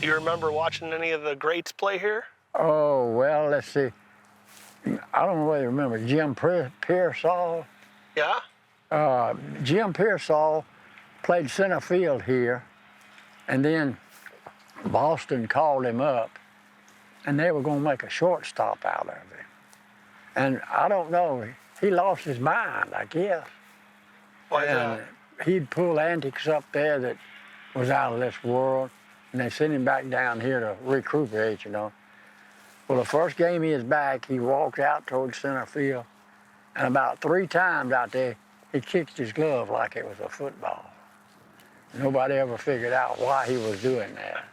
You remember watching any of the greats play here? Oh, well, let's see. I don't know whether you remember Jim Pearsall. Yeah? Jim Pearsall played center field here, and then Boston called him up, and they were going to make a shortstop out of him. And I don't know, he lost his mind, I guess. Why is that? He'd pull antics up there that was out of this world, and they sent him back down here to recuperate, you know. Well, the first game he was back, he walked out towards center field, and about 3 times out there, he kicked his glove like it was a football. Nobody ever figured out why he was doing that.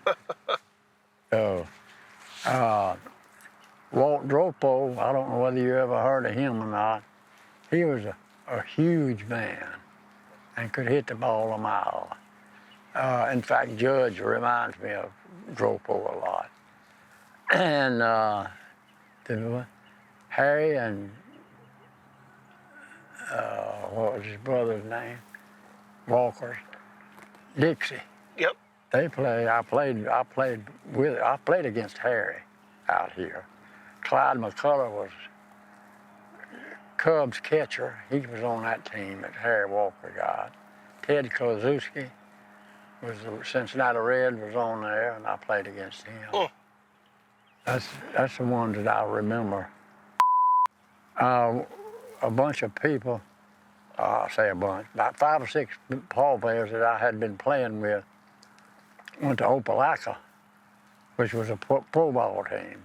So, Walt Dropo, I don't know whether you ever heard of him or not. He was a huge man and could hit the ball a mile. In fact, Judge reminds me of Dropo a lot. And Harry and what was his brother's name? Walker, Dixie. Yep. They play. I played against Harry out here. Clyde McCullough was Cubs catcher. He was on that team that Harry Walker got. Ted Kozuski was the Cincinnati Red, was on there, and I played against him. That's the ones that I remember. A bunch of people, I say a bunch, about 5 or 6 ball players that I had been playing with went to Opelika, which was a pro ball team,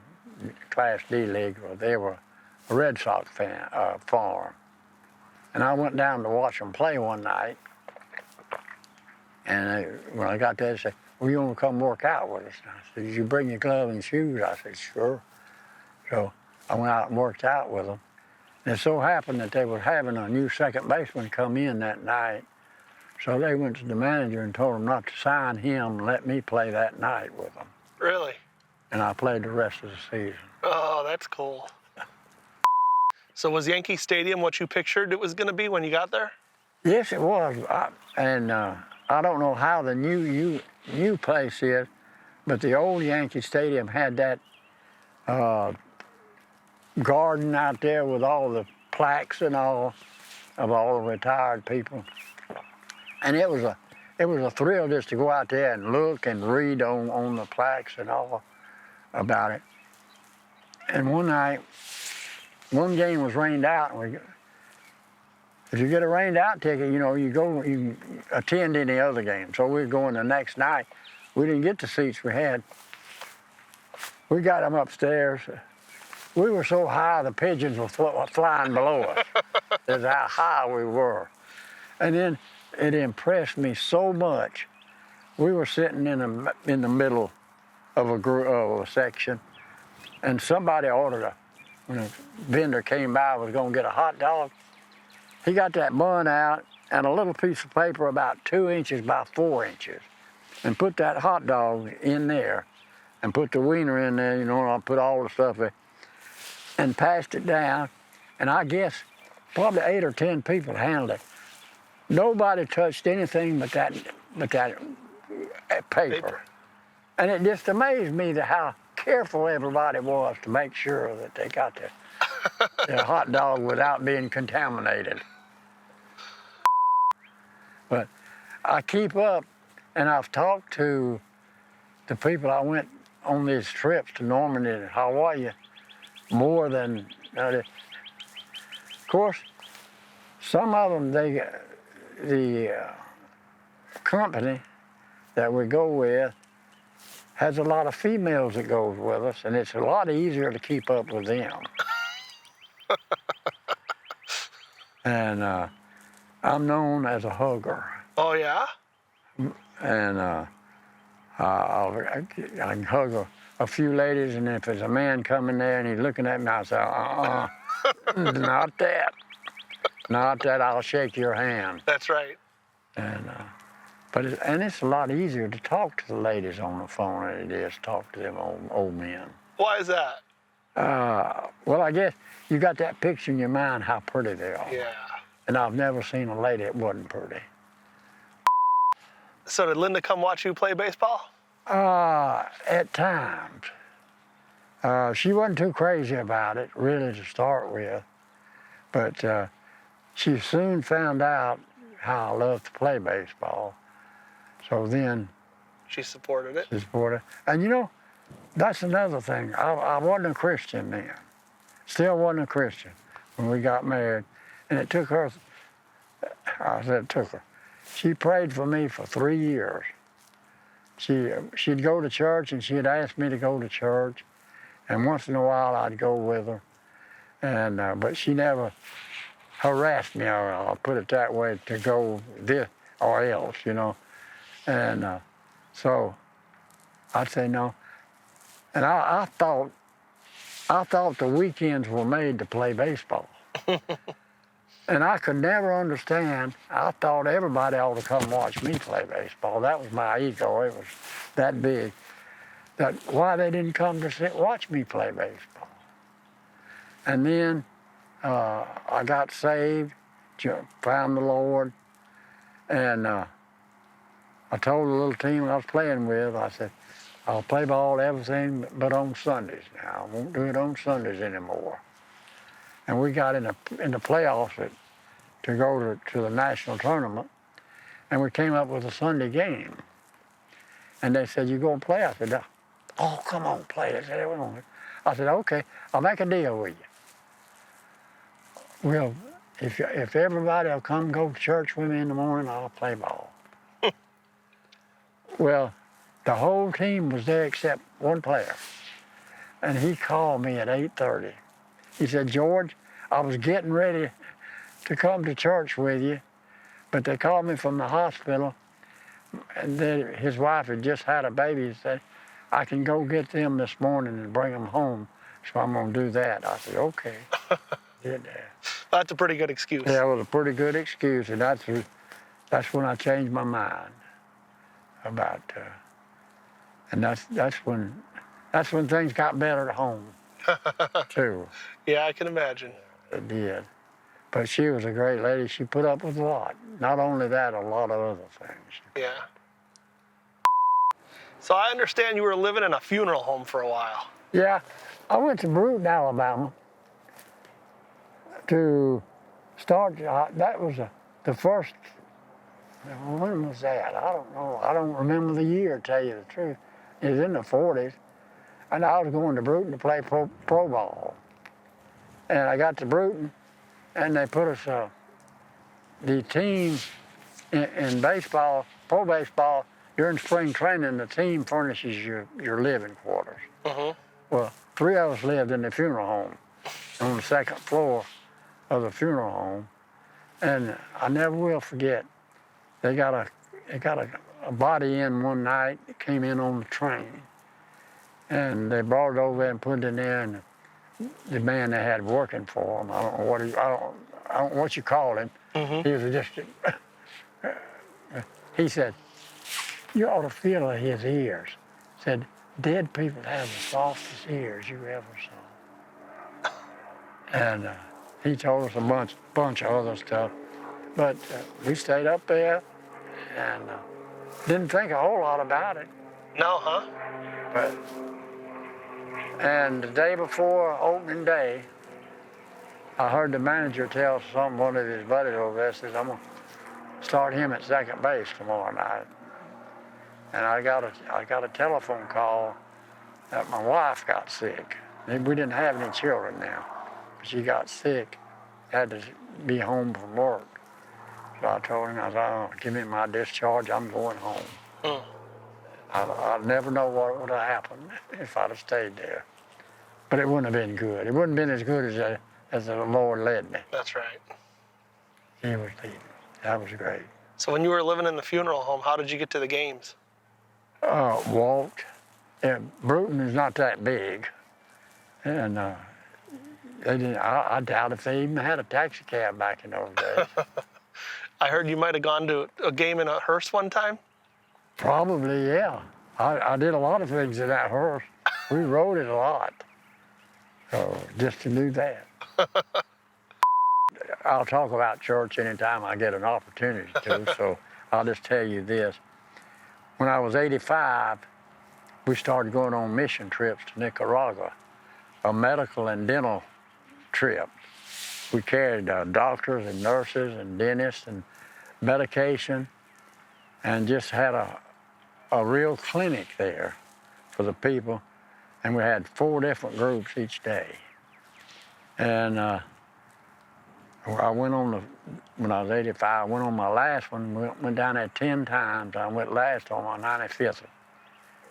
Class D league, where they were a Red Sox farm. And I went down to watch them play one night, and when I got there, they said, "Well, you want to come work out with us?" And I said, "Did you bring your glove and shoes?" I said, "Sure." So I went out and worked out with them. And it so happened that they were having a new second baseman come in that night. So they went to the manager and told him not to sign him and let me play that night with them. Really? And I played the rest of the season. Oh, that's cool. So was Yankee Stadium what you pictured it was going to be when you got there? Yes, it was. I don't know how the new place is, but the old Yankee Stadium had that garden out there with all the plaques and all of all the retired people. And it was a thrill just to go out there and look and read on the plaques and all about it. And one night, one game was rained out, and if you get a rained out ticket, you know, you attend any other game. So we were going the next night. We didn't get the seats we had. We got them upstairs. We were so high, the pigeons were flying below us. That's how high we were. And then it impressed me so much. We were sitting in the middle of a section, and somebody ordered when a vendor came by, was going to get a hot dog. He got that bun out and a little piece of paper about 2 inches by 4 inches, and put that hot dog in there, and put the wiener in there, you know, and I put all the stuff there, and passed it down. And I guess probably 8 or 10 people handled it. Nobody touched anything but that paper. And it just amazed me how careful everybody was to make sure that they got their hot dog without being contaminated. But I keep up, and I've talked to the people I went on these trips to Normandy and Hawaii more than, of course, some of them, the company that we go with has a lot of females that goes with us, and it's a lot easier to keep up with them. And I'm known as a hugger. Oh, yeah? And I can hug a few ladies, and if there's a man coming there and he's looking at me, I say, not that. Not that, I'll shake your hand. That's right. And it's a lot easier to talk to the ladies on the phone than it is to talk to them old men. Why is that? Well, I guess you got that picture in your mind how pretty they are. Yeah. And I've never seen a lady that wasn't pretty. So did Linda come watch you play baseball? At times. She wasn't too crazy about it, really, to start with. But she soon found out how I loved to play baseball. So then She supported it. she supported it. And you know, that's another thing. I wasn't a Christian then. Still wasn't a Christian when we got married. And it took her, I said it took her. She prayed for me for 3 years. She'd go to church and she'd ask me to go to church. And once in a while I'd go with her. And but she never harassed me, or I'll put it that way, to go this or else, you know. And so I'd say no. And I thought the weekends were made to play baseball. And I could never understand. I thought everybody ought to come watch me play baseball. That was my ego. It was that big. That why they didn't come to watch me play baseball. And then I got saved, found the Lord, and I told the little team I was playing with, I said, I'll play ball everything but on Sundays now. I won't do it on Sundays anymore. And we got in the playoffs to go to the national tournament, and we came up with a Sunday game. And they said, you going to play? I said, oh, come on, play. They said, I said, okay, I'll make a deal with you. Well, if everybody will come go to church with me in the morning, I'll play ball. Well, the whole team was there except one player. And he called me at 8:30. He said, George, I was getting ready to come to church with you, but they called me from the hospital, and then his wife had just had a baby. He said, I can go get them this morning and bring them home, so I'm going to do that. I said, okay. Did that. That's a pretty good excuse. Yeah, it was a pretty good excuse, and that's when I changed my mind about, and that's when things got better at home, too. Yeah, I can imagine. It did. But she was a great lady. She put up with a lot. Not only that, a lot of other things. Yeah. So I understand you were living in a funeral home for a while. Yeah, I went to Brewton, Alabama to start. That was the first. When was that? I don't know. I don't remember the year, to tell you the truth. It was in the 40s. And I was going to Brewton to play pro ball. And I got to Brewton, and they put us, the team in baseball, pro baseball, during spring training, the team furnishes your living quarters. Well, 3 of us lived in the funeral home on the second floor of the funeral home. And I never will forget, they got a body in one night. It came in on the train. And they brought it over and put it in there, and the man they had working for him, I don't know what you call him. He was just, he said, you ought to feel his ears. Said, dead people have the softest ears you ever saw. And he told us a bunch of other stuff. But we stayed up there and didn't think a whole lot about it. No, huh? And the day before opening day, I heard the manager tell one of his buddies over there, says, I'm going to start him at second base tomorrow night. And I got a telephone call that my wife got sick. We didn't have any children now. But she got sick, had to be home from work. So I told him, I said, oh, give me my discharge, I'm going home. I'd never know what would have happened if I'd have stayed there. But it wouldn't have been good. It wouldn't have been as good as the Lord led me. That's right. He was leading. That was great. So when you were living in the funeral home, how did you get to the games? Walked. Brewton is not that big. And they didn't, I doubt if they even had a taxi cab back in those days. I heard you might have gone to a game in a hearse one time? Probably, yeah. I did a lot of things in that hearse. We rode it a lot. So just to do that. I'll talk about church anytime I get an opportunity to, so I'll just tell you this. When I was 85, we started going on mission trips to Nicaragua, a medical and dental trip. We carried doctors and nurses and dentists and medication, and just had a real clinic there for the people. And we had 4 different groups each day. And I went on when I was 85, I went on my last one, went down there 10 times. I went last on my 95th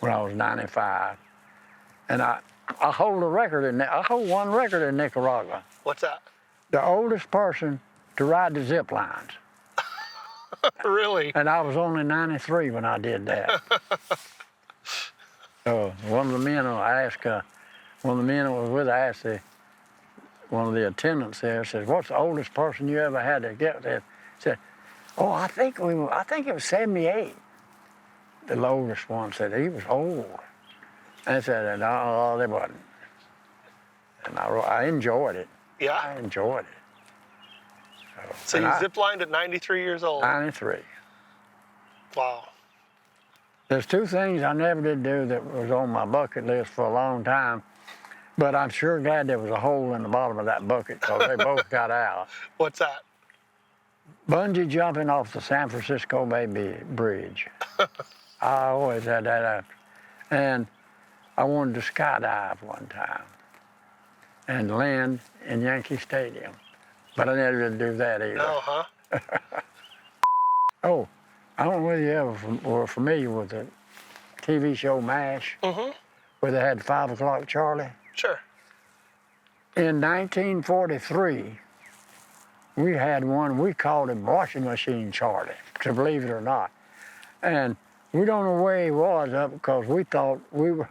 when I was 95. And I hold I hold one record in Nicaragua. What's that? The oldest person to ride the zip lines. Really? And I was only 93 when I did that. So one of the men one of the men that was with us asked one of the attendants there, says, "What's the oldest person you ever had to get there?" Said, "Oh, I think it was 78." The oldest one said he was old. And I said, "No, they wasn't." And I enjoyed it. Yeah? I enjoyed it. So you zip-lined at 93 years old? 93. Wow. There's 2 things I never did do that was on my bucket list for a long time, but I'm sure glad there was a hole in the bottom of that bucket because they both got out. What's that? Bungee jumping off the San Francisco Bay Bridge. I always had that after. And I wanted to skydive one time and land in Yankee Stadium, but I never did do that either. No, huh? Oh, I don't know whether you ever were familiar with the TV show MASH, where they had 5 O'Clock Charlie. Sure. In 1943, we had one, we called him Washing Machine Charlie, to believe it or not. And we don't know where he was up because we thought we were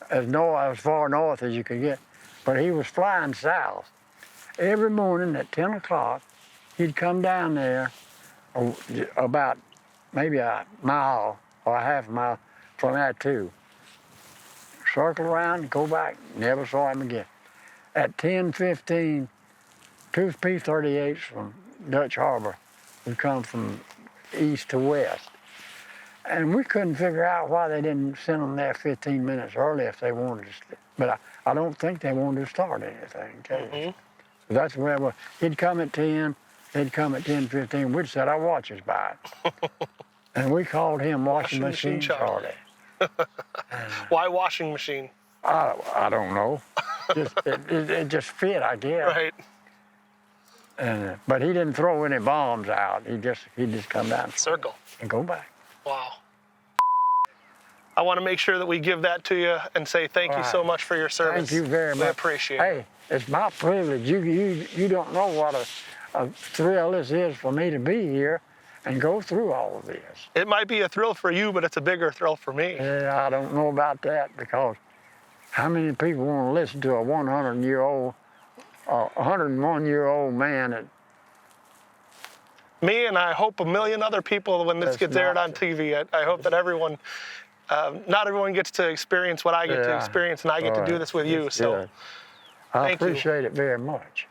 as far north as you could get, but he was flying south. Every morning at 10 o'clock, he'd come down there about maybe a mile or a half a mile from that too. Circle around, go back, never saw him again. At 10:15, 2 P-38s from Dutch Harbor would come from east to west. And we couldn't figure out why they didn't send them there 15 minutes early if they wanted to. But I don't think they wanted to start anything. So that's where he'd come at 10, he'd come at 10:15. We'd set our watches by it. And we called him Washing Machine Charlie. Why washing machine? I don't know. It just fit, I guess. Right. But he didn't throw any bombs out. He'd just come down. Circle. And go back. Wow. I want to make sure that we give that to you and say thank you so much for your service. Thank you very much. We appreciate it. Hey, it's my privilege. You don't know what a thrill this is for me to be here and go through all of this. It might be a thrill for you, but it's a bigger thrill for me. Yeah, I don't know about that because how many people want to listen to a 101-year-old man that... Me and I hope a million other people when this gets aired on TV. I hope that everyone, not everyone gets to experience what I get to experience, and I get to do this with you. So I thank you. appreciate it very much.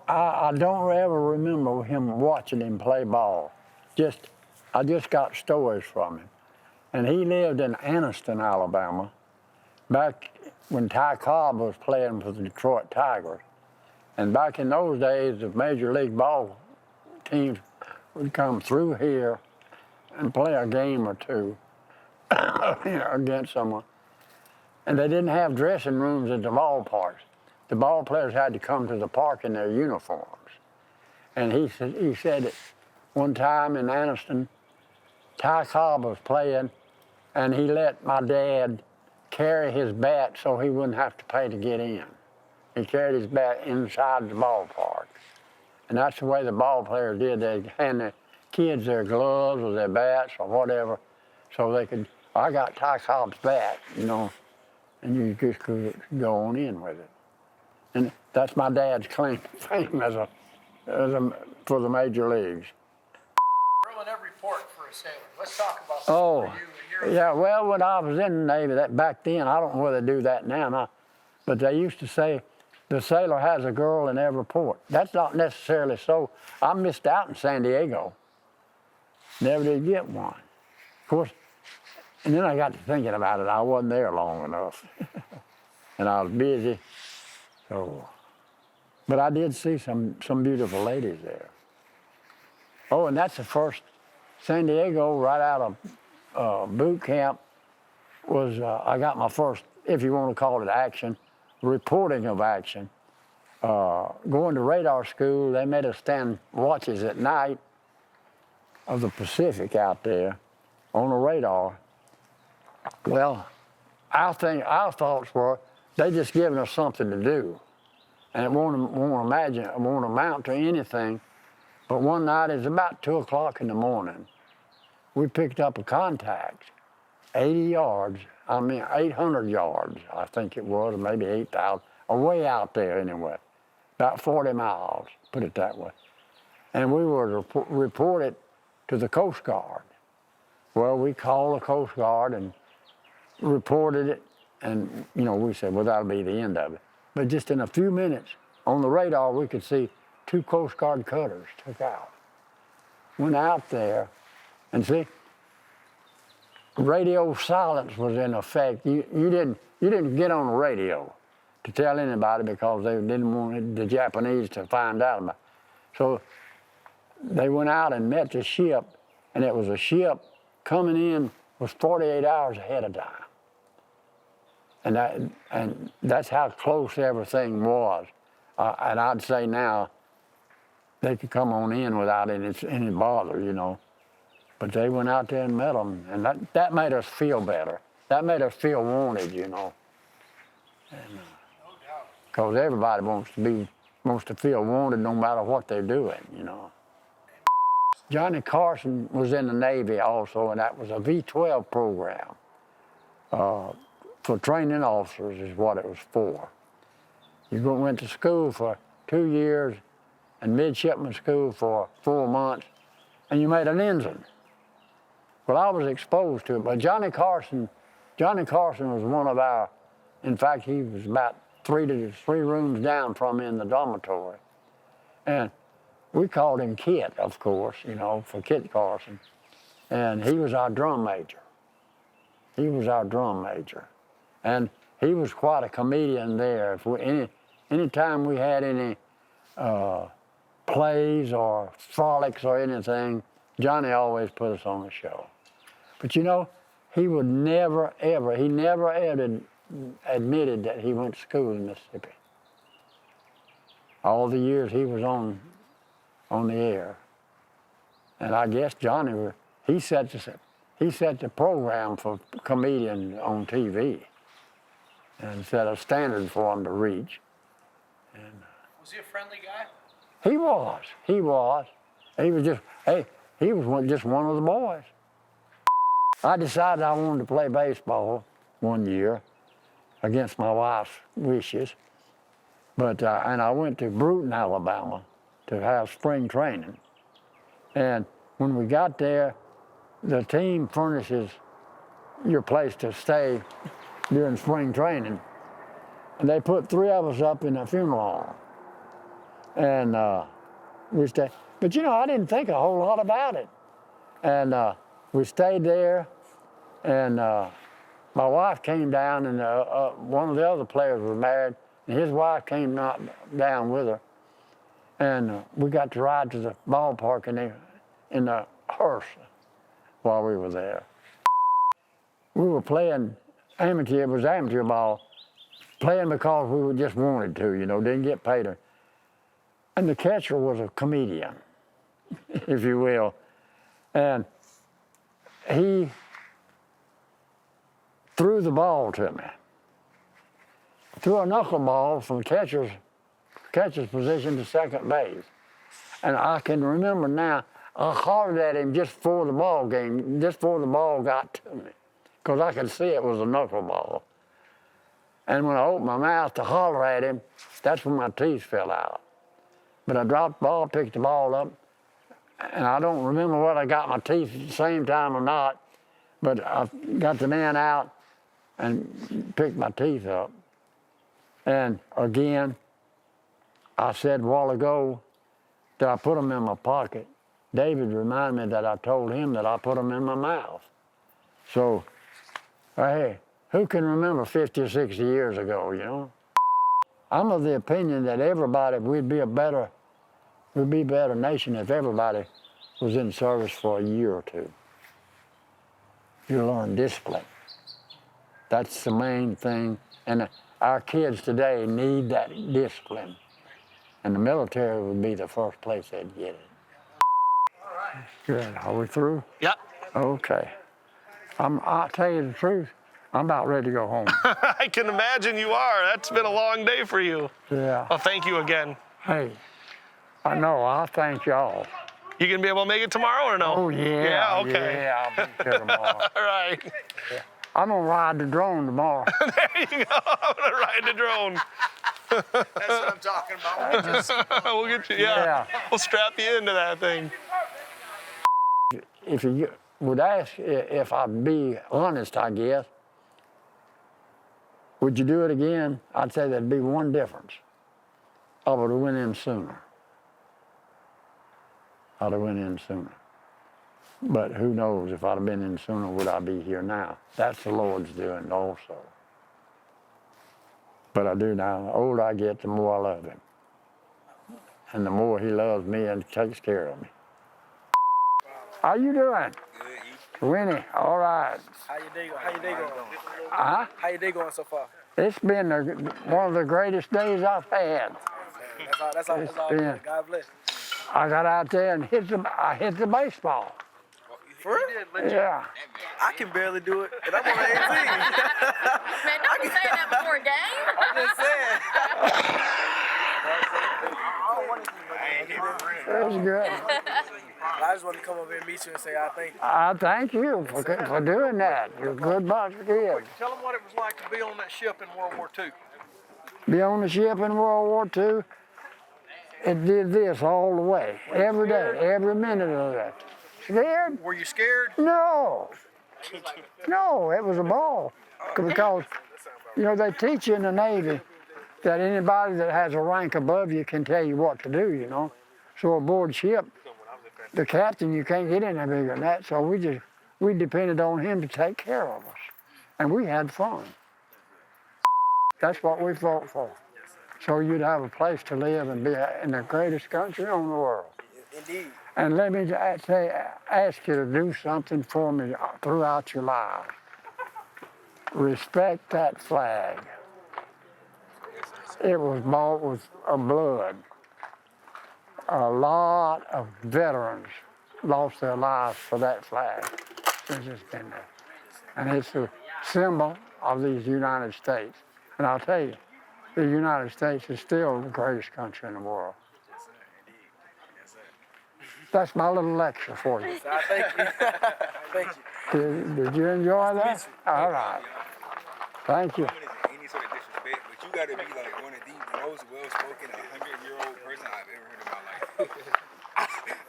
I don't ever remember watching him play ball. I just got stories from him. And he lived in Anniston, Alabama, back when Ty Cobb was playing for the Detroit Tigers. And back in those days, the Major League ball teams would come through here and play a game or two against someone. And they didn't have dressing rooms at the ballparks. The ball players had to come to the park in their uniforms. And he said that one time in Anniston, Ty Cobb was playing, and he let my dad carry his bat so he wouldn't have to pay to get in. He carried his bat inside the ballpark. And that's the way the ball players did. They'd hand the kids their gloves or their bats or whatever so they could, I got Ty Cobb's bat, and you just could go on in with it. And that's my dad's claim to fame for the major leagues. Drill in every port for a sailor. Let's talk about that Oh, for you and your... yeah, well, when I was in the Navy, back then, I don't know whether they do that now, but they used to say, the sailor has a girl in every port. That's not necessarily so. I missed out in San Diego. Never did get one. Of course, And then I got to thinking about it. I wasn't there long enough. And I was busy. So, but I did see some beautiful ladies there. Oh, and that's the first San Diego, right out of boot camp, was I got my first, if you want to call it action, reporting of action. Going to radar school, they made us stand watches at night of the Pacific out there on the radar. Well, our thoughts were they just giving us something to do, and it won't amount to anything. But one night, it's about 2 o'clock in the morning, we picked up a contact, 80 yards, 800 yards, I think it was, or maybe 8,000, way out there anyway, about 40 miles, put it that way. And we were to report it to the Coast Guard. Well, we called the Coast Guard and reported it, and we said, well, that'll be the end of it. But just in a few minutes, on the radar, we could see 2 Coast Guard cutters took out. Went out there, and see, radio silence was in effect. You didn't get on the radio to tell anybody because they didn't want the Japanese to find out about it. So they went out and met the ship, and it was a ship coming in was 48 hours ahead of time. And that's how close everything was. And I'd say now they could come on in without any bother, But they went out there and met them, and that made us feel better. That made us feel wanted, Because everybody wants to feel wanted no matter what they're doing, Johnny Carson was in the Navy also, and that was a V-12 program. For training officers is what it was for. You went to school for 2 years and midshipman school for 4 months, and you made an ensign. Well, I was exposed to it, but Johnny Carson was one of our, in fact, he was about three rooms down from me in the dormitory. And we called him Kit, of course, for Kit Carson. And he was our drum major. And he was quite a comedian there. Anytime we had any plays or frolics or anything, Johnny always put us on the show. But he would never ever admitted that he went to school in Mississippi. All the years he was on the air. And I guess Johnny, he set the program for comedians on TV and set a standard for them to reach. And was he a friendly guy? He was. He was just one of the boys. I decided I wanted to play baseball one year against my wife's wishes. But, and I went to Bruton, Alabama to have spring training. And when we got there, the team furnishes your place to stay during spring training. And they put 3 of us up in a funeral home. And we stayed. But I didn't think a whole lot about it. And we stayed there, and my wife came down, and one of the other players was married, and his wife came down with her. And we got to ride to the ballpark in the hearse while we were there. We were playing amateur ball, playing because we just wanted to, didn't get paid. And the catcher was a comedian, if you will. And he threw the ball to me. Threw a knuckleball from catcher's position to second base. And I can remember now, I hollered at him just before the ball got to me, because I could see it was a knuckleball. And when I opened my mouth to holler at him, that's when my teeth fell out. But I dropped the ball, picked the ball up, and I don't remember whether I got my teeth at the same time or not, but I got the man out and picked my teeth up. And again, I said a while ago that I put them in my pocket. David reminded me that I told him that I put them in my mouth. So Hey, who can remember 50 or 60 years ago, you know? I'm of the opinion that everybody, we'd be a better nation if everybody was in service for a year or two. You learn discipline. That's the main thing. And our kids today need that discipline. And the military would be the first place they'd get it. All right. Good. Are we through? Yep. Okay. I'll tell you the truth. I'm about ready to go home. I can imagine you are. That's been a long day for you. Yeah. Well, thank you again. Hey, I know. I'll thank y'all. You gonna be able to make it tomorrow or no? Oh, yeah. Yeah, okay. Yeah, I'll be here tomorrow. All right. Yeah. I'm going to ride the drone tomorrow. There you go. I'm gonna ride the drone. That's what I'm talking about. We'll get you, yeah. We'll strap you into that thing. If you would ask if I'd be honest, I guess, would you do it again? I'd say there'd be one difference. I would have went in sooner. I'd have went in sooner. But who knows, if I'd have been in sooner, would I be here now? That's the Lord's doing also. But I do now. The older I get, the more I love him. And the more he loves me and takes care of me. How you doing? Good. Winnie, all right. How your day going? Huh? How your day going so far? It's been one of the greatest days I've had. That's all. It's Good. been- God bless. I got out there and hit the baseball. For real? Yeah. I can barely do it, and I'm on 18. Man, don't be saying that before a game. I'm just saying. It was good. I just wanted to come over here and meet you and say I thank you. I thank you for doing that. You're a good bunch of kids. Tell them what it was like to be on that ship in World War II. Be on the ship in World War II, it did this all the way, every day, every minute of that. Scared? Were you scared? No. No, it was a ball. Because, you know, they teach you in the Navy that anybody that has a rank above you can tell you what to do, you know. So aboard ship, the captain, you can't get any bigger than that. So we depended on him to take care of us. And we had fun. That's what we fought for. So you'd have a place to live and be in the greatest country on the world. Indeed. And let me ask you to do something for me throughout your life. Respect that flag. It was bought with blood. A lot of veterans lost their lives for that flag since it's been there. And it's a symbol of these United States. And I'll tell you, the United States is still the greatest country in the world. That's my little lecture for you. Thank you. Thank you. Did you enjoy that? All right. Thank you. Any sort of disrespect, but you got to be like one of the most well-spoken 100-year-old person I've ever heard in my life.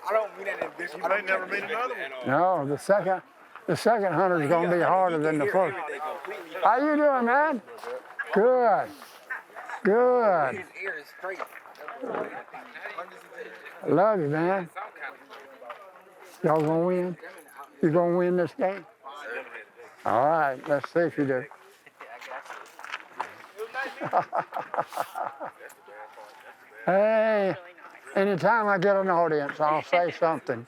I don't mean that in disrespect. You might never meet another one. No, the second hunter is going to be harder than the first. How you doing, man? Good. Good. His ear is straight. I love you, man. Y'all gonna win? You gonna win this game? All right, let's see if you do. Hey, anytime I get an audience, I'll say something.